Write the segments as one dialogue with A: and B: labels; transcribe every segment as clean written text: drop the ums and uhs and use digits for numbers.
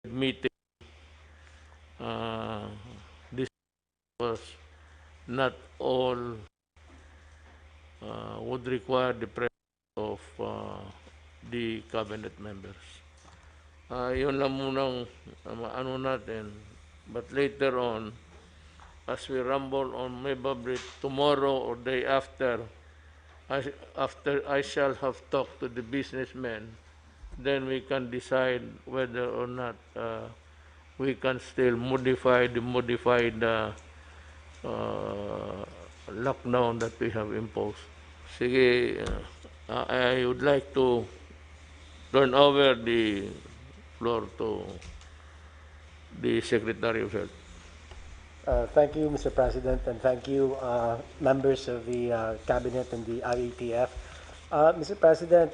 A: meeting, this was not all would require the presence of the cabinet members. Yun lang munang ano natin. But later on, as we rumble on maybe tomorrow or day after I shall have talked to the businessmen, then we can decide whether or not we can still modify the modified lockdown that we have imposed. Sige, I would like to turn over the floor to the Secretary of Health.
B: Thank you, Mr. President, and thank you, members of the Cabinet and the IATF. Mr. President,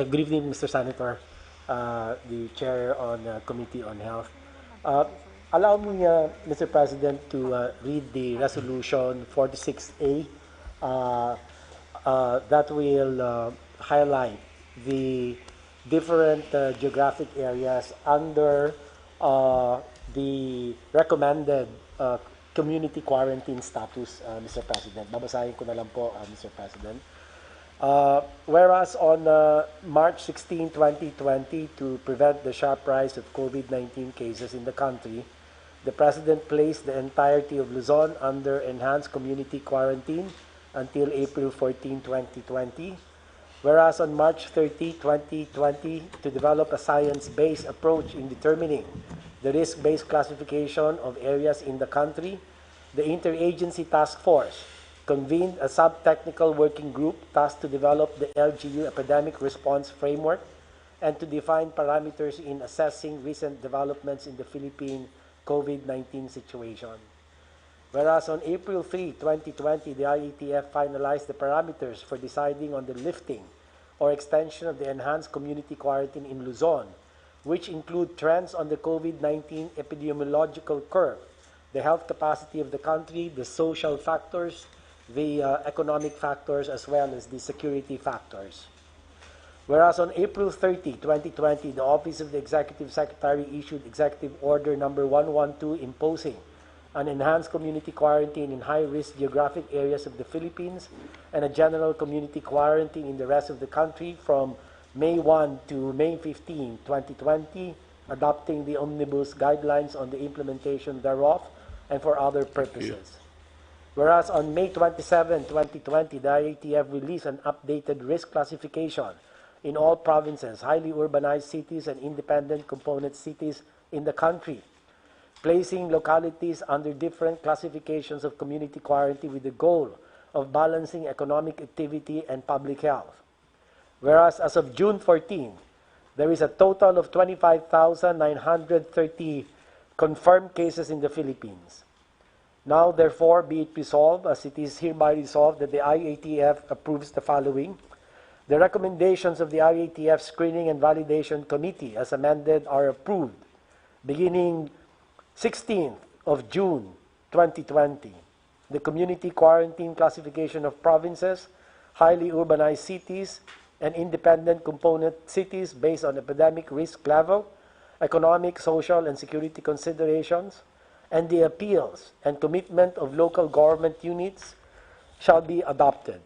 B: good evening, Mr. Senator, the Chair on Committee on Health. Allow me, Mr. President, to read the Resolution 46A that will highlight the different geographic areas under the recommended community quarantine status, Mr. President. Babasahin ko na lang po, Mr. President. Whereas on March 16, 2020, to prevent the sharp rise of COVID-19 cases in the country, the President placed the entirety of Luzon under enhanced community quarantine until April 14, 2020. Whereas on March 30, 2020, to develop a science-based approach in determining the risk-based classification of areas in the country, the Interagency Task Force convened a sub-technical working group tasked to develop the LGU Epidemic Response Framework and to define parameters in assessing recent developments in the Philippine COVID-19 situation. Whereas on April 3, 2020, the IATF finalized the parameters for deciding on the lifting or extension of the enhanced community quarantine in Luzon, which include trends on the COVID-19 epidemiological curve, the health capacity of the country, the social factors, the economic factors, as well as the security factors. Whereas on April 30, 2020, the Office of the Executive Secretary issued Executive Order number 112 imposing an enhanced community quarantine in high-risk geographic areas of the Philippines and a general community quarantine in the rest of the country from May 1 to May 15, 2020, adopting the omnibus guidelines on the implementation thereof and for other purposes. Whereas on May 27, 2020, the IATF released an updated risk classification in all provinces, highly urbanized cities, and independent component cities in the country, placing localities under different classifications of community quarantine with the goal of balancing economic activity and public health. Whereas as of June 14, there is a total of 25,930 confirmed cases in the Philippines. Now, therefore, be it resolved, as it is hereby resolved, that the IATF approves the following. The recommendations of the IATF Screening and Validation Committee, as amended, are approved beginning 16th of June 2020. The community quarantine classification of provinces, highly urbanized cities, and independent component cities based on epidemic risk level, economic, social, and security considerations, and the appeals and commitment of local government units shall be adopted.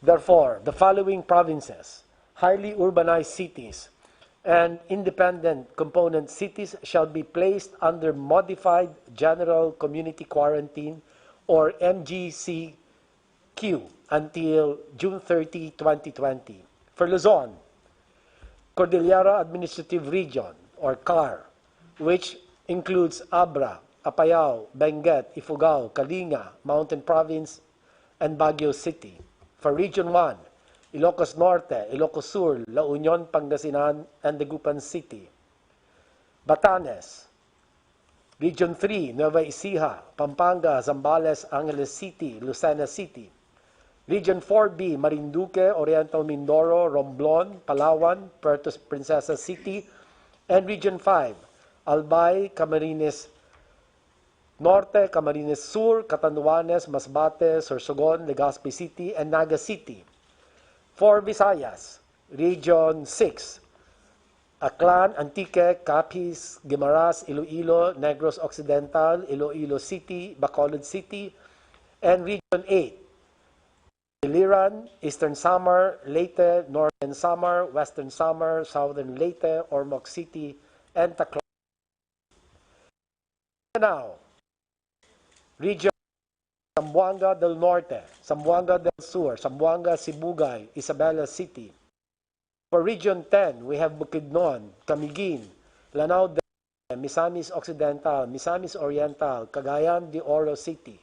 B: Therefore, the following provinces, highly urbanized cities, and independent component cities shall be placed under modified general community quarantine or MGCQ until June 30, 2020. For Luzon, Cordillera Administrative Region or CAR, which includes Abra, Apayao, Benguet, Ifugao, Kalinga, Mountain Province, and Baguio City. For Region 1, Ilocos Norte, Ilocos Sur, La Union, Pangasinan, and Dagupan City. Batanes, Region 3, Nueva Ecija, Pampanga, Zambales, Angeles City, Lucena City. Region 4B, Marinduque, Oriental Mindoro, Romblon, Palawan, Puerto Princesa City, and Region 5, Albay, Camarines Norte, Camarines Sur, Catanduanes, Masbate, Sorsogon, Legazpi City, and Naga City. For Visayas, Region 6, Aklan, Antique, Capiz, Guimaras, Iloilo, Negros Occidental, Iloilo City, Bacolod City, and Region 8, Iliran, Eastern Samar, Leyte, Northern Samar, Western Samar, Southern Leyte, Ormoc City, and Tacloban. Now, Region Zamboanga del Norte, Zamboanga del Sur, Zamboanga, Sibugay, Isabela City. For Region 10, we have Bukidnon, Camiguin, Lanao del Norte, Misamis Occidental, Misamis Oriental, Cagayan de Oro City.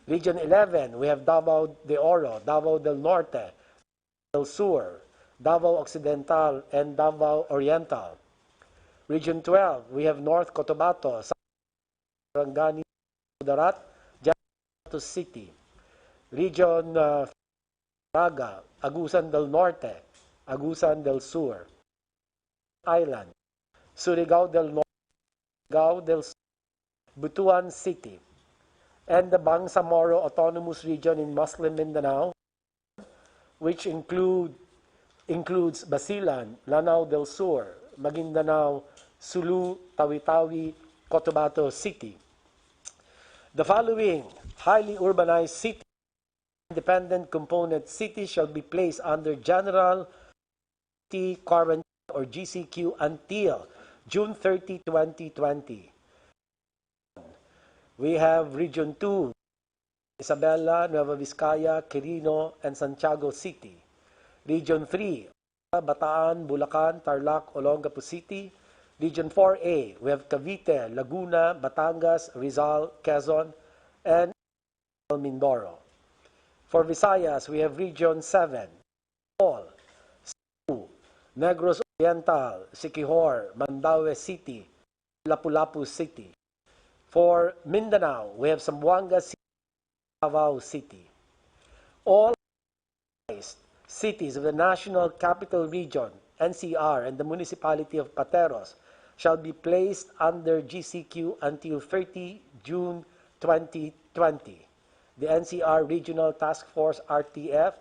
B: Region 11, we have Davao de Oro, Davao del Norte, del Sur, Davao Occidental, and Davao Oriental. Region 12, we have North Cotabato, Sarangani, Darat, Jato City. Region Raga, Agusan del Norte, Agusan del Sur, Island, Surigao del Norte, Surigao del Sur, Butuan City, and the Bangsamoro Autonomous Region in Muslim Mindanao, which includes Basilan, Lanao del Sur, Maguindanao, Sulu, Tawi-Tawi, Cotabato City. The following highly urbanized cities, independent component cities shall be placed under general quarantine or GCQ until June 30, 2020. We have Region 2, Isabela, Nueva Vizcaya, Quirino, and Santiago City. Region 3, Bataan, Bulacan, Tarlac, Olongapo City. Region 4A, we have Cavite, Laguna, Batangas, Rizal, Quezon, and Mindoro. For Visayas, we have Region 7, Bohol, Cebu, Negros Oriental, Siquijor, Mandaue City, Lapu-Lapu City. For Mindanao, we have Zamboanga City, Davao City. All cities of the National Capital Region, NCR, and the Municipality of Pateros shall be placed under GCQ until 30 June 2020. The NCR Regional Task Force, RTF,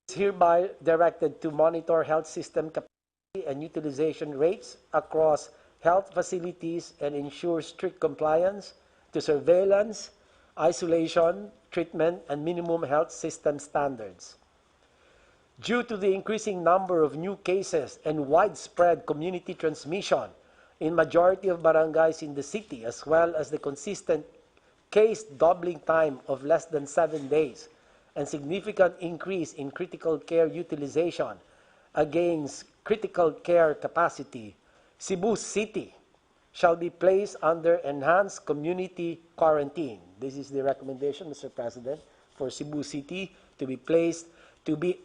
B: is hereby directed to monitor health system capacity and utilization rates across health facilities and ensure strict compliance to surveillance, isolation, treatment, and minimum health system standards. Due to the increasing number of new cases and widespread community transmission in majority of barangays in the city, as well as the consistent case doubling time of less than 7 days, and significant increase in critical care utilization against critical care capacity, Cebu City shall be placed under enhanced community quarantine. This is the recommendation, Mr. President, for Cebu City to be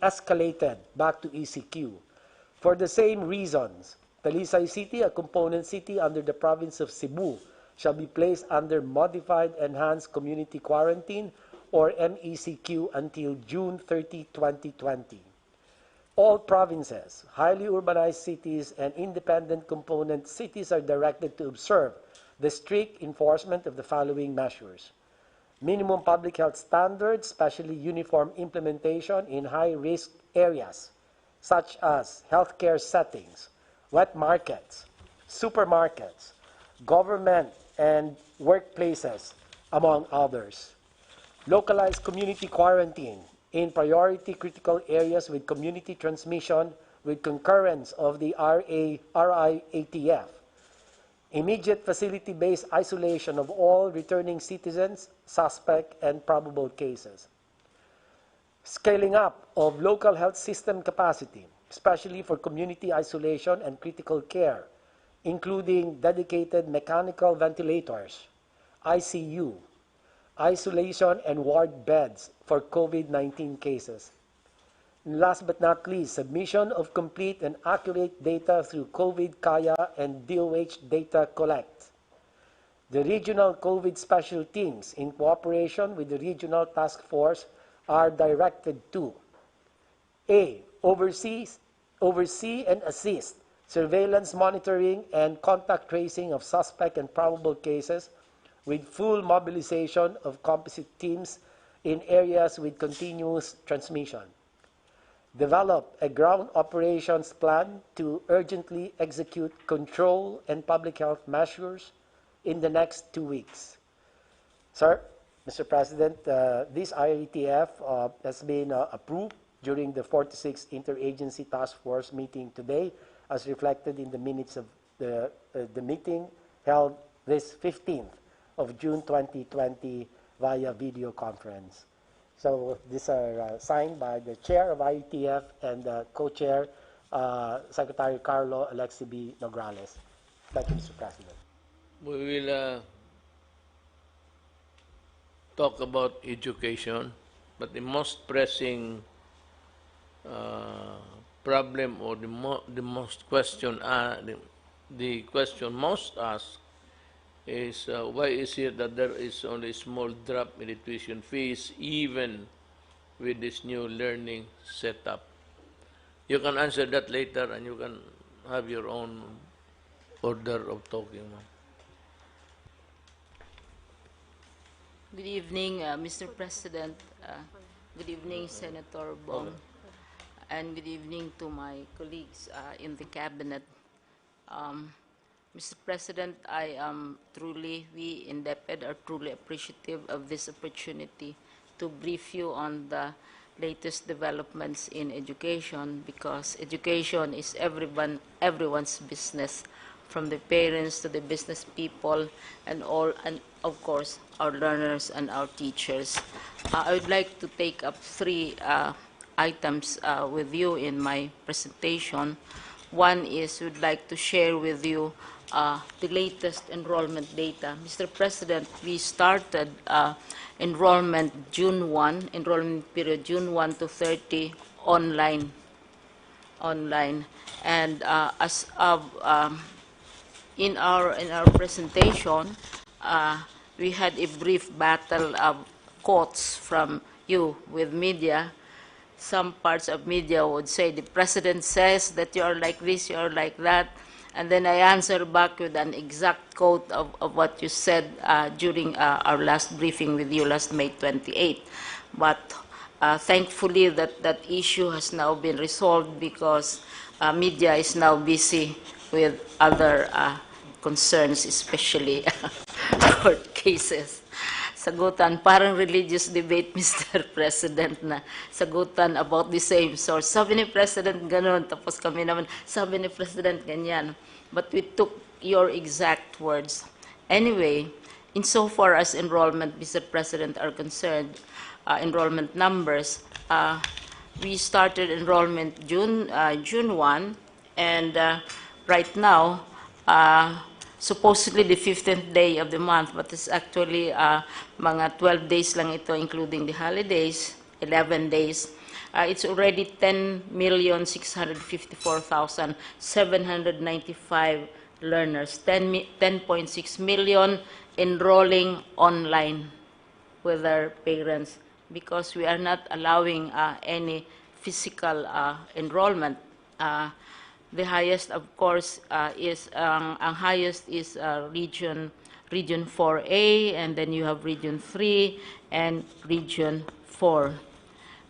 B: escalated back to ECQ. For the same reasons, Talisay City, a component city under the province of Cebu, shall be placed under Modified Enhanced Community Quarantine or MECQ until June 30, 2020. All provinces, highly urbanized cities, and independent component cities are directed to observe the strict enforcement of the following measures. Minimum public health standards, especially uniform implementation in high-risk areas, such as healthcare settings, wet markets, supermarkets, government and workplaces, among others. Localized community quarantine in priority critical areas with community transmission with concurrence of the RIATF. Immediate facility-based isolation of all returning citizens, suspect, and probable cases. Scaling up of local health system capacity, especially for community isolation and critical care, including dedicated mechanical ventilators, ICU, isolation and ward beds for COVID-19 cases. And last but not least, submission of complete and accurate data through COVID Kaya and DOH Data Collect. The regional COVID special teams, in cooperation with the regional task force, are directed to A. Oversee and assist surveillance monitoring and contact tracing of suspect and probable cases with full mobilization of composite teams in areas with continuous transmission. develop a ground operations plan to urgently execute control and public health measures in the next 2 weeks. Sir, Mr. President, this IATF has been approved during the 46th Interagency Task Force meeting today, as reflected in the minutes of the meeting held this 15th of June 2020 via video conference. So these are signed by the chair of IETF and the co-chair, Secretary Carlo Alexi B. Nograles. Thank you, Mr. President.
A: We will talk about education, but the most pressing problem, or the most question, the question most asked is why is it that there is only a small drop in the tuition fees even with this new learning setup? You can answer that later, and you can have your own order of talking.
C: Good evening, Mr. President. Good evening, Senator Bong. And good evening to my colleagues in the Cabinet. Mr. President, we in DepEd are truly appreciative of this opportunity to brief you on the latest developments in education, because education is everyone's business, from the parents to the business people and of course our learners and our teachers. I would like to take up three items with you in my presentation. One is we'd like to share with you the latest enrollment data. Mr. President, we started enrollment period June 1 to 30 online. And as of in our presentation, we had a brief battle of quotes from you with media. Some parts of media would say the president says that you are like this, you are like that, and then I answer back with an exact quote of what you said during our last briefing with you last May 28. But thankfully that issue has now been resolved, because media is now busy with other concerns, especially court cases. Sagutan, parang religious debate, Mr. President, na sagutan about the same source. Sabi ni President ganun, tapos kami naman, sabi ni President ganyan. But we took your exact words. Anyway, insofar as enrollment, Mr. President, are concerned, enrollment numbers, we started enrollment June 1, and right now, supposedly the 15th day of the month, but it's actually mga 12 days lang ito, including the holidays, 11 days. It's already 10,654,795 learners, 10.6 million enrolling online with their parents, because we are not allowing any physical enrollment. The highest, of course, is region 4A, and then you have region 3 and region 4.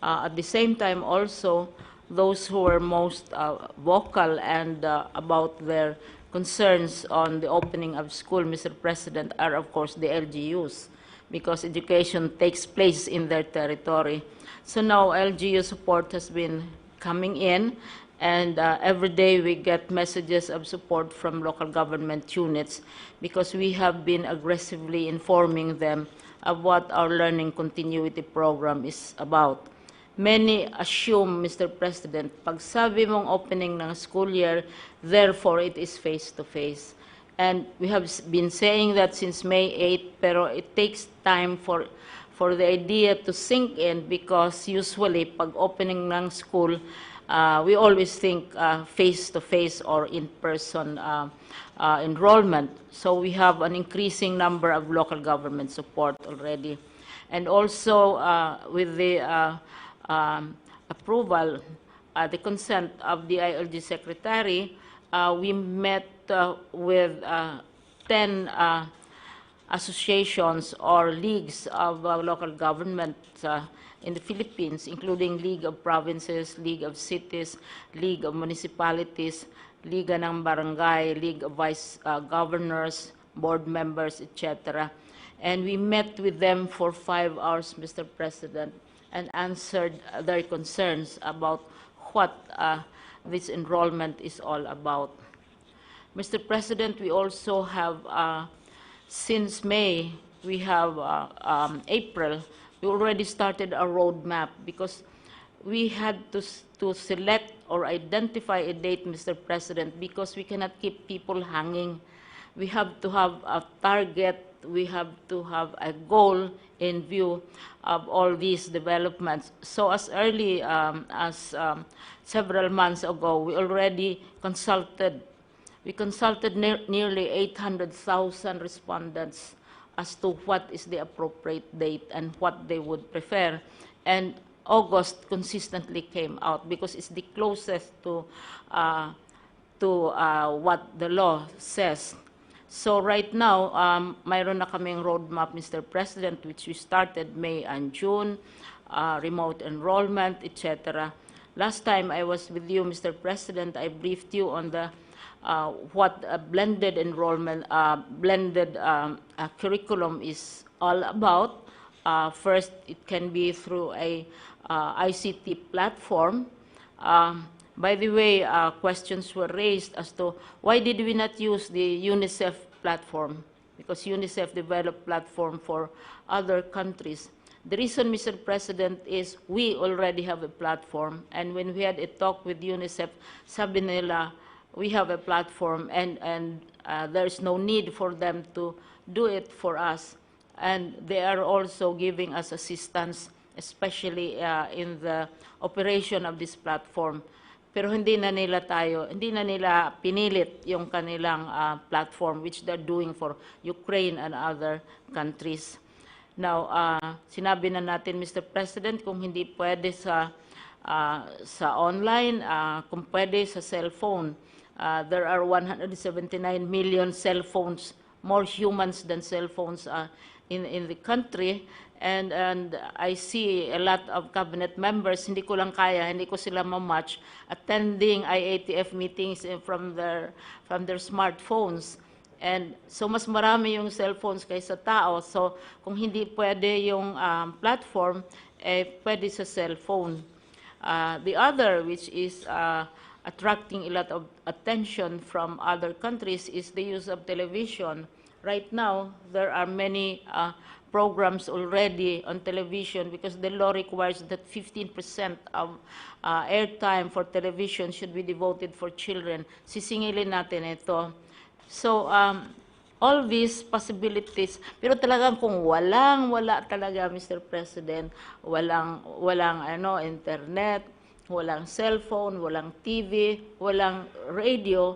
C: At the same time, also, those who were most vocal and about their concerns on the opening of school, Mr. President, are of course the LGUs, because education takes place in their territory. So now LGU support has been coming in, and every day we get messages of support from local government units, because we have been aggressively informing them of what our learning continuity program is about. Many assume, Mr. President, pag sabi mong opening ng school year, therefore it is face-to-face. And we have been saying that since May 8, pero it takes time for the idea to sink in, because usually pag opening ng school, we always think face-to-face or in-person enrollment. So we have an increasing number of local government support already. And also with the approval, the consent of the ILG Secretary, we met with 10 associations or leagues of local government in the Philippines, including League of Provinces, League of Cities, League of Municipalities, Liga ng Barangay, League of Vice Governors, board members, etc. And we met with them for 5 hours, Mr. President, and answered their concerns about what this enrollment is all about. Mr. President, we also have, since May, we have April, we already started a roadmap because we had to select or identify a date, Mr. President, because we cannot keep people hanging. We have to have a target, we have to have a goal in view of all these developments. So as early as several months ago, we already consulted. We consulted nearly 800,000 respondents as to what is the appropriate date and what they would prefer. And August consistently came out because it's the closest to what the law says. So right now, mayroon na kaming roadmap, Mr. President, which we started May and June, remote enrollment, etc. Last time I was with you, Mr. President, I briefed you on the what a blended enrollment, blended curriculum is all about. First, it can be through a ICT platform. By the way, questions were raised as to why did we not use the UNICEF platform? Because UNICEF developed platform for other countries. The reason, Mr. President, is we already have a platform, and when we had a talk with UNICEF, sabi nila, we have a platform, and there's no need for them to do it for us. And they are also giving us assistance, especially in the operation of this platform. Pero hindi na nila pinilit yung kanilang platform, which they're doing for Ukraine and other countries. Now, sinabi na natin, Mr. President, kung hindi pwede sa online, kung pwede sa cellphone. There are 179 million cell phones, more humans than cell phones in the country. And I see a lot of cabinet members, hindi ko lang kaya, hindi ko sila ma-match, attending IATF meetings from their smartphones. And so mas marami yung cellphones kaysa tao. So kung hindi pwede yung platform, pwede sa cellphone. The other, which is attracting a lot of attention from other countries, is the use of television. Right now, there are many programs already on television because the law requires that 15% of airtime for television should be devoted for children. Sisingilin natin ito. So, all these possibilities, pero talagang kung wala talaga, Mr. President, walang internet, walang cellphone, walang TV, walang radio,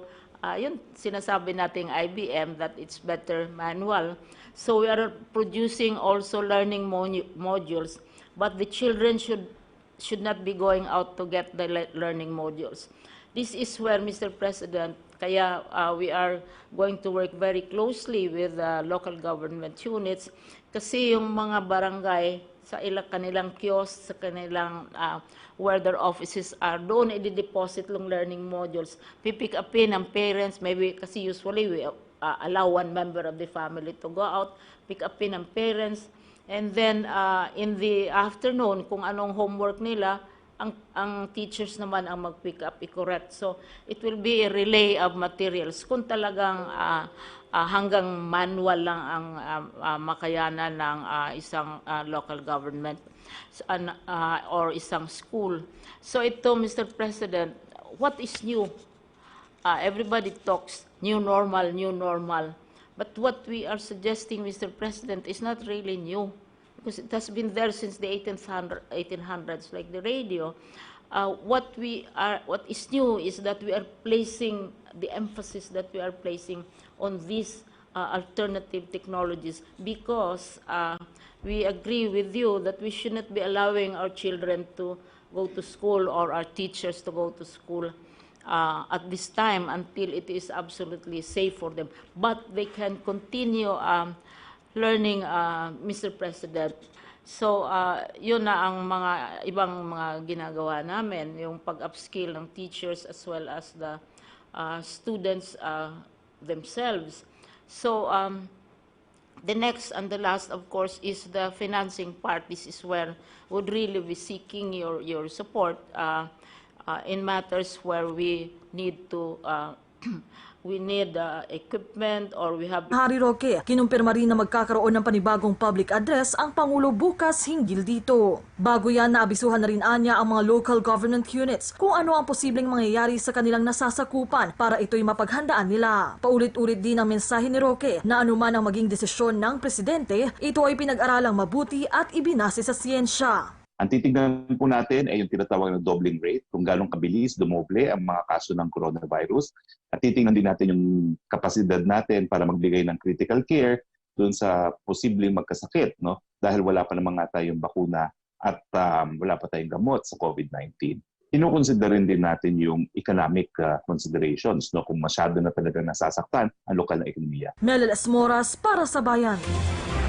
C: yun sinasabi nating IBM that it's better manual. So we are producing also learning modules, but the children should not be going out to get the learning modules. This is where, Mr. President, kaya we are going to work very closely with local government units kasi yung mga barangay sa kanilang kiosk, sa kanilang where their offices are, doon i-deposit ng learning modules. Pipick upin ng parents, maybe kasi usually we allow one member of the family to go out, pick upin ng parents, and then in the afternoon, kung anong homework nila, ang teachers naman ang mag-pick up, i-correct. So, it will be a relay of materials. Kung talagang hanggang manual lang ang makayanan ng isang local government or isang school. So, ito, Mr. President, what is new? Everybody talks new normal. But what we are suggesting, Mr. President, is not really new. Because it has been there since the 1800s, like the radio. What is new is that we are placing the emphasis that we are placing on these alternative technologies because we agree with you that we should not be allowing our children to go to school or our teachers to go to school at this time until it is absolutely safe for them. But they can continue learning, Mr. President. So, yun na ang mga ibang mga ginagawa namin, yung pag-upskill ng teachers as well as the students themselves. So, the next and the last, of course, is the financing part. This is where would really be seeking your support in matters where we need to we need equipment or we have.
D: Hari Roque, kinumpirma rin na magkakaroon ng panibagong public address ang Pangulo bukas hinggil dito. Bago yan, naabisuhan na rin anya ang mga local government units kung ano ang posibleng mangyayari sa kanilang nasasakupan para ito'y mapaghandaan nila. Paulit-ulit din ang mensahe ni Roque na anuman ang maging desisyon ng presidente, ito ay pinag-aralang mabuti at ibinase sa siyensya.
E: Ang titignan po natin ay yung tinatawag na doubling rate, kung gano'ng kabilis dumoble ang mga kaso ng coronavirus. At titignan din natin yung kapasidad natin para magbigay ng critical care dun sa posibleng magkasakit, no? Dahil wala pa naman nga tayong bakuna at wala pa tayong gamot sa COVID-19. Kinukonsiderin din natin yung economic considerations, no? Kung masyado na talaga nasasaktan ang lokal na ekonomiya.
D: Mel Moras para sa Bayan.